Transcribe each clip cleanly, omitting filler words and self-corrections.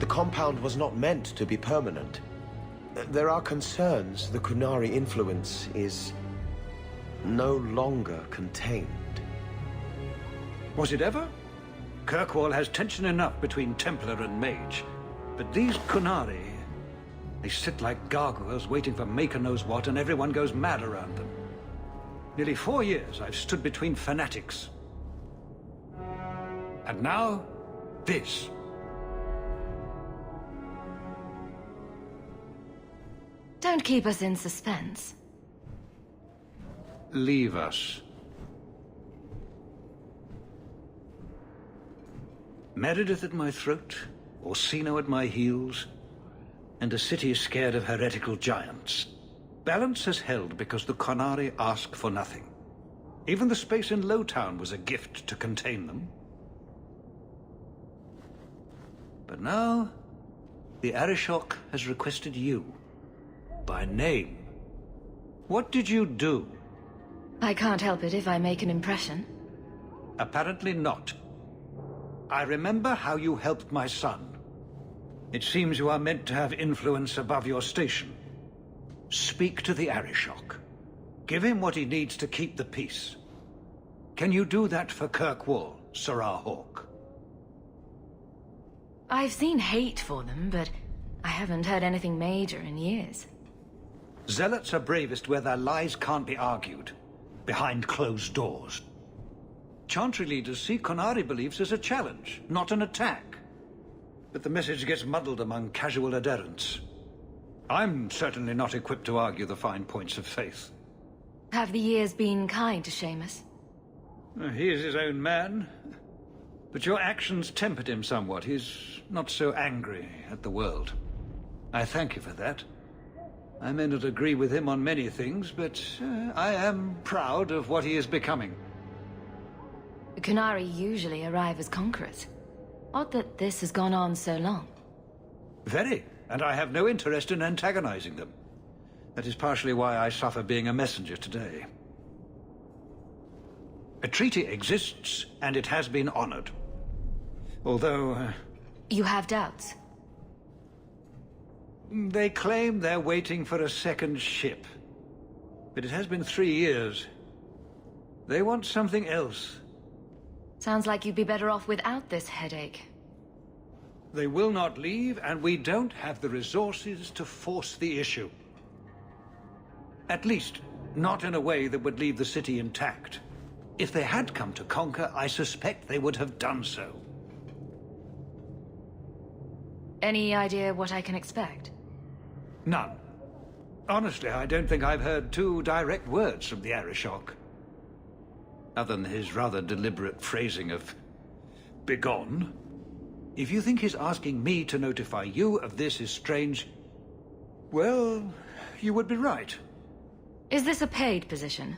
compound was not meant to be permanent. There are concerns the Qunari influence is no longer contained. Was it ever? Kirkwall has tension enough between Templar and Mage. But these Qunari, they sit like gargoyles waiting for Maker knows what, and everyone goes mad around them. Nearly 4 years I've stood between fanatics. And now, this. Don't keep us in suspense. Leave us. Meredith at my throat, Orsino at my heels, and a city scared of heretical giants. Balance has held because the Qunari ask for nothing. Even the space in Lowtown was a gift to contain them. But now, the Arishok has requested you. By name. What did you do? I can't help it if I make an impression. Apparently not. I remember how you helped my son. It seems you are meant to have influence above your station. Speak to the Arishok. Give him what he needs to keep the peace. Can you do that for Kirkwall, Sarah Hawk? I've seen hate for them, but I haven't heard anything major in years. Zealots are bravest where their lies can't be argued, behind closed doors. Chantry leaders see Qunari beliefs as a challenge, not an attack. But the message gets muddled among casual adherents. I'm certainly not equipped to argue the fine points of faith. Have the years been kind to Seamus? He is his own man. But your actions tempered him somewhat. He's not so angry at the world. I thank you for that. I may not agree with him on many things, but I am proud of what he is becoming. The Qunari usually arrive as conquerors. Odd that this has gone on so long. Very, and I have no interest in antagonizing them. That is partially why I suffer being a messenger today. A treaty exists, and it has been honored. Although... You have doubts? They claim they're waiting for a second ship. But it has been 3 years. They want something else. Sounds like you'd be better off without this headache. They will not leave, and we don't have the resources to force the issue. At least, not in a way that would leave the city intact. If they had come to conquer, I suspect they would have done so. Any idea what I can expect? None. Honestly, I don't think I've heard 2 direct words from the Arishok. Other than his rather deliberate phrasing of begone. If you think his asking me to notify you of this is strange, well, you would be right. Is this a paid position?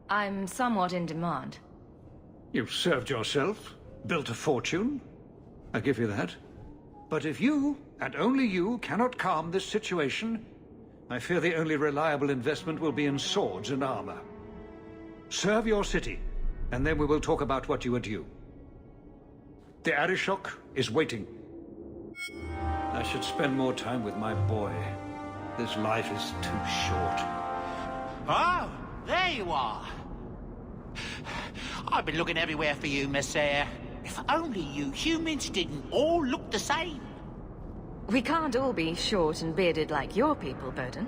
I'm somewhat in demand. You've served yourself, built a fortune. I give you that. But if you, and only you, cannot calm this situation, I fear the only reliable investment will be in swords and armor. Serve your city, and then we will talk about what you are due. The Arishok is waiting. I should spend more time with my boy. This life is too short. Oh, there you are. I've been looking everywhere for you, Messiah. If only you humans didn't all look the same. We can't all be short and bearded like your people, Bowden.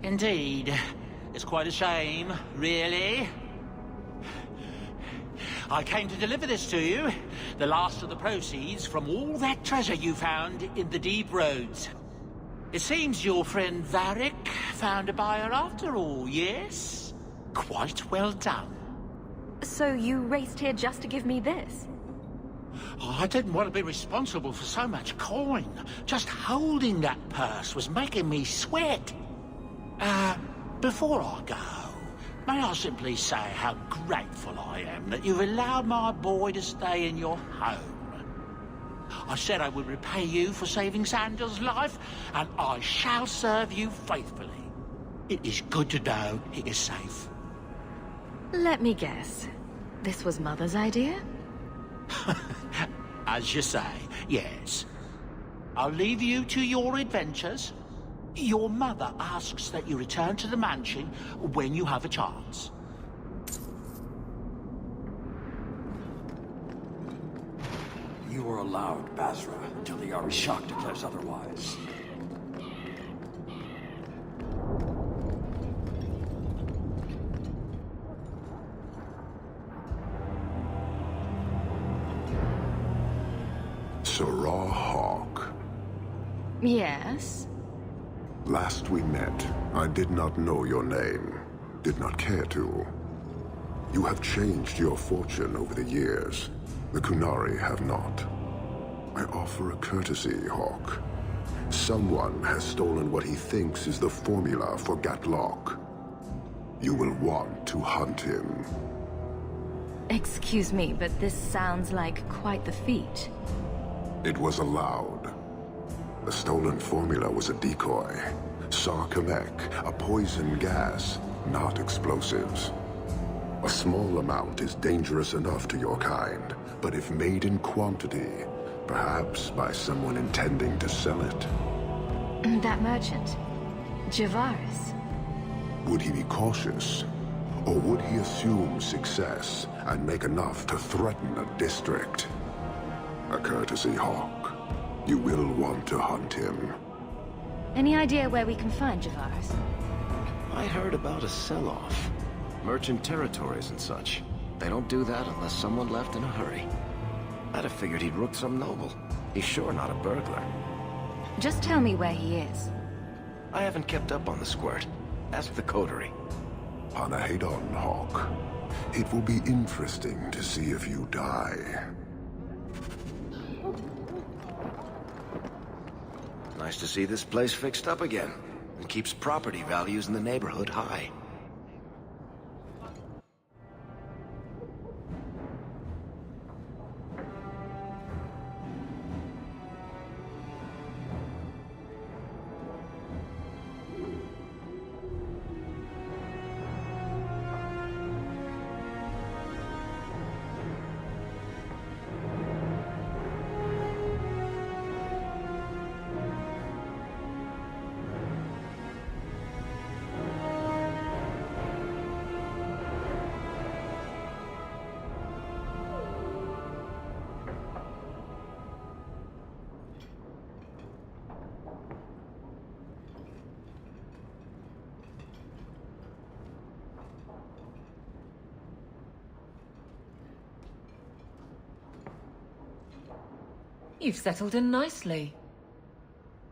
Indeed. It's quite a shame, really. I came to deliver this to you. The last of the proceeds from all that treasure you found in the deep roads. It seems your friend Varric found a buyer after all, yes? Quite well done. So you raced here just to give me this? Oh, I didn't want to be responsible for so much coin. Just holding that purse was making me sweat. Before I go, may I simply say how grateful I am that you've allowed my boy to stay in your home. I said I would repay you for saving Sandal's life, and I shall serve you faithfully. It is good to know he is safe. Let me guess. This was Mother's idea? As you say, Yes. I'll leave you to your adventures. Your mother asks that you return to the mansion when you have a chance. You are allowed, Basra, until the Arishak declares otherwise. Sarah Hawk. Yes? Last we met, I did not know your name. Did not care to. You have changed your fortune over the years. The Kunari have not. I offer a courtesy, Hawk. Someone has stolen what he thinks is the formula for Gatlok. You will want to hunt him. Excuse me, but this sounds like quite the feat. It was allowed. The stolen formula was a decoy. Sarkamek, a poison gas, not explosives. A small amount is dangerous enough to your kind, but if made in quantity, perhaps by someone intending to sell it. That merchant, Javaris. Would he be cautious? Or would he assume success and make enough to threaten a district? A courtesy, Hawk. You will want to hunt him. Any idea where we can find Javaris? I heard about a sell-off. Merchant territories and such. They don't do that unless someone left in a hurry. I'd have figured he'd rooked some noble. He's sure not a burglar. Just tell me where he is. I haven't kept up on the squirt. Ask the coterie. Panahedon, Hawk. It will be interesting to see if you die. Nice to see this place fixed up again. It keeps property values in the neighborhood high. You've settled in nicely.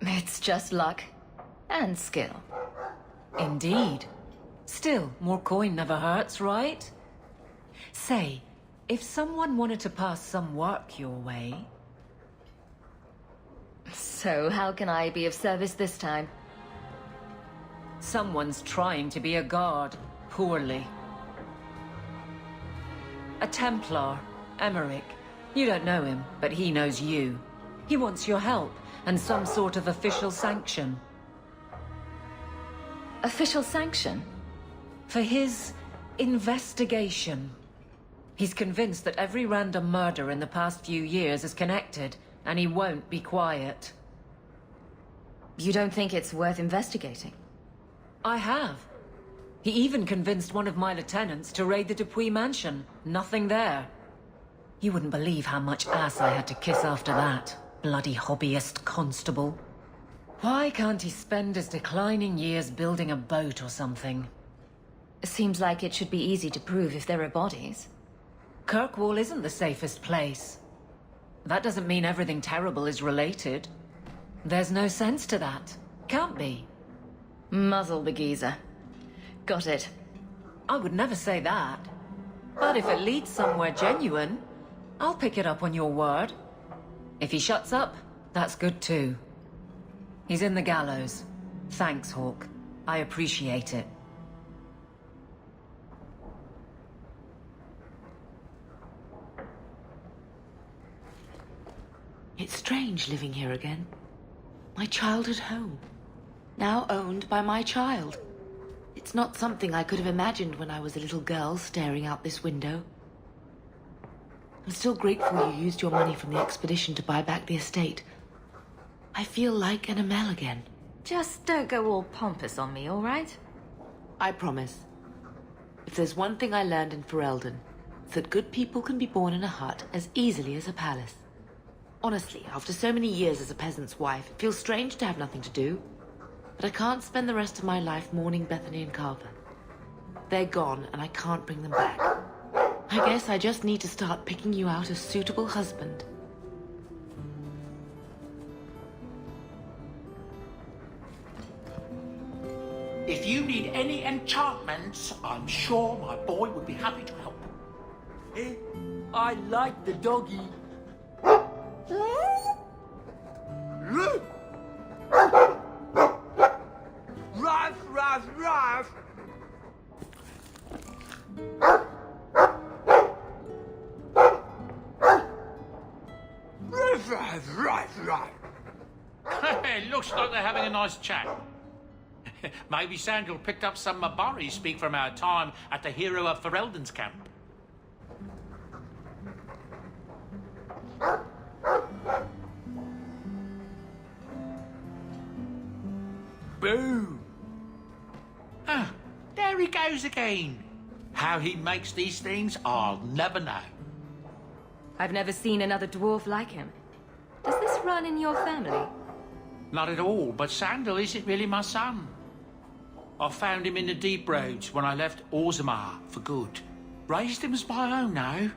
It's just luck. And skill. Indeed. Still, more coin never hurts, right? Say, if someone wanted to pass some work your way... So, how can I be of service this time? Someone's trying to be a guard, poorly. A Templar, Emmerich. You don't know him, but he knows you. He wants your help, and some sort of official sanction. Official sanction? For his investigation. He's convinced that every random murder in the past few years is connected, and he won't be quiet. You don't think it's worth investigating? I have. He even convinced one of my lieutenants to raid the Dupuis mansion. Nothing there. You wouldn't believe how much ass I had to kiss after that. Bloody hobbyist constable. Why can't he spend his declining years building a boat or something? Seems like it should be easy to prove if there are bodies. Kirkwall isn't the safest place. That doesn't mean everything terrible is related. There's no sense to that. Can't be. Muzzle the geezer. Got it. I would never say that. But if it leads somewhere genuine, I'll pick it up on your word. If he shuts up, that's good too. He's in the gallows. Thanks, Hawk. I appreciate it. It's strange living here again. My childhood home. Now owned by my child. It's not something I could have imagined when I was a little girl staring out this window. I'm still grateful you used your money from the expedition to buy back the estate. I feel like an Amel again. Just don't go all pompous on me, all right? I promise. If there's one thing I learned in Ferelden, it's that good people can be born in a hut as easily as a palace. Honestly, after so many years as a peasant's wife, it feels strange to have nothing to do. But I can't spend the rest of my life mourning Bethany and Carver. They're gone, and I can't bring them back. I guess I just need to start picking you out a suitable husband. If you need any enchantments, I'm sure my boy would be happy to help. I like the doggy. Ruff, ruff, ruff. Ruff, ruff, ruff, ruff. It looks like they're having a nice chat. Maybe Sandal picked up some Mabari speak from our time at the Hero of Ferelden's camp. Boom. Ah, there he goes again. How he makes these things, I'll never know. I've never seen another dwarf like him. Does this run in your family? Not at all, but Sandal isn't really my son. I found him in the deep roads when I left Orzammar for good. Raised him as my own now.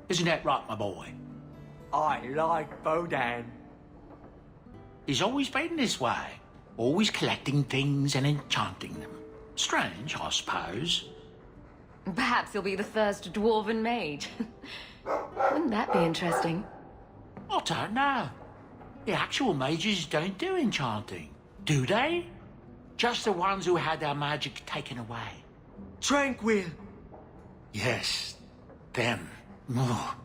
Isn't that right, my boy? I like Bodan. He's always been this way. Always collecting things and enchanting them. Strange, I suppose. Perhaps he'll be the first dwarven mage. Wouldn't that be interesting? I don't know. The actual mages don't do enchanting, do they? Just the ones who had their magic taken away. Tranquil. Yes, them. Ugh.